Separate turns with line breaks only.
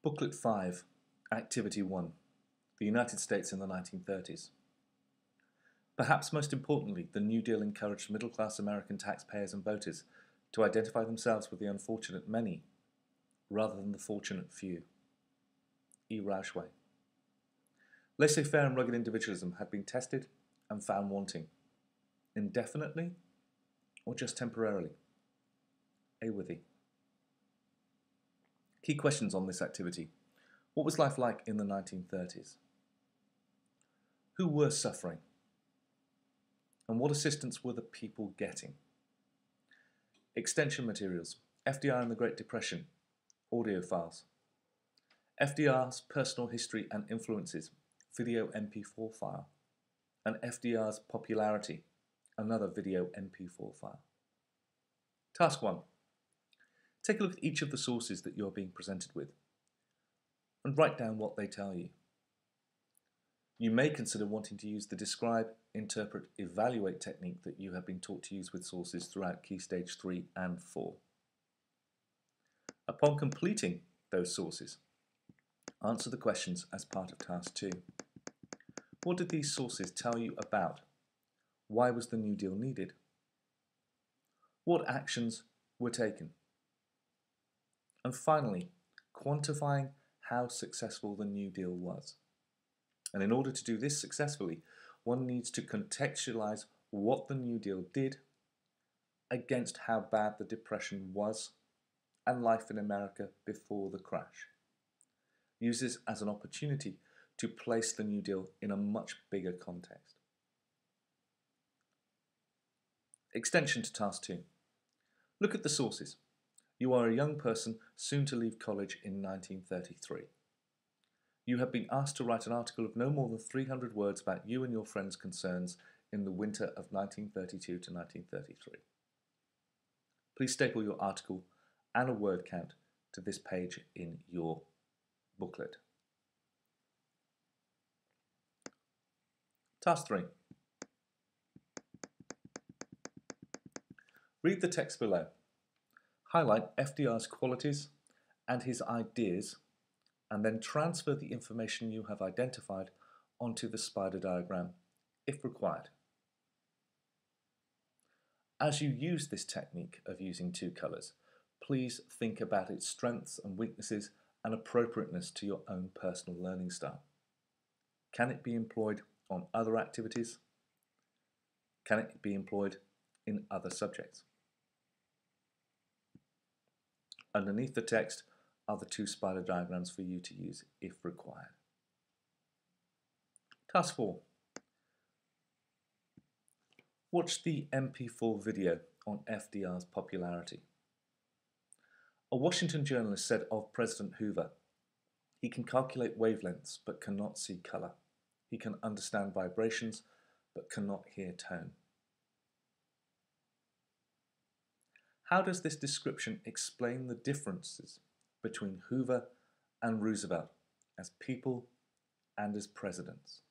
Booklet 5, Activity 1, the United States in the 1930s. Perhaps most importantly, the New Deal encouraged middle-class American taxpayers and voters to identify themselves with the unfortunate many rather than the fortunate few. E. Roushway. Laissez-faire and rugged individualism had been tested and found wanting, indefinitely or just temporarily. A. Withy. Key questions on this activity. What was life like in the 1930s? Who were suffering? And what assistance were the people getting? Extension materials. FDR and the Great Depression. Audio files. FDR's personal history and influences. Video MP4 file. And FDR's popularity. Another video MP4 file. Task 1. Take a look at each of the sources that you are being presented with and write down what they tell you. You may consider wanting to use the describe, interpret, evaluate technique that you have been taught to use with sources throughout Key Stage 3 and 4. Upon completing those sources, answer the questions as part of Task 2. What did these sources tell you about? Why was the New Deal needed? What actions were taken? And finally, quantifying how successful the New Deal was. And in order to do this successfully, one needs to contextualize what the New Deal did against how bad the Depression was and life in America before the crash. Use this as an opportunity to place the New Deal in a much bigger context. Extension to Task 2. Look at the sources. You are a young person soon to leave college in 1933. You have been asked to write an article of no more than 300 words about you and your friends' concerns in the winter of 1932 to 1933. Please staple your article and a word count to this page in your booklet. Task 3. Read the text below. Highlight FDR's qualities and his ideas, and then transfer the information you have identified onto the spider diagram, if required. As you use this technique of using two colours, please think about its strengths and weaknesses and appropriateness to your own personal learning style. Can it be employed on other activities? Can it be employed in other subjects? Underneath the text are the two spider diagrams for you to use if required. Task 4. Watch the MP4 video on FDR's popularity. A Washington journalist said of President Hoover, "He can calculate wavelengths but cannot see colour. He can understand vibrations but cannot hear tone." How does this description explain the differences between Hoover and Roosevelt as people and as presidents?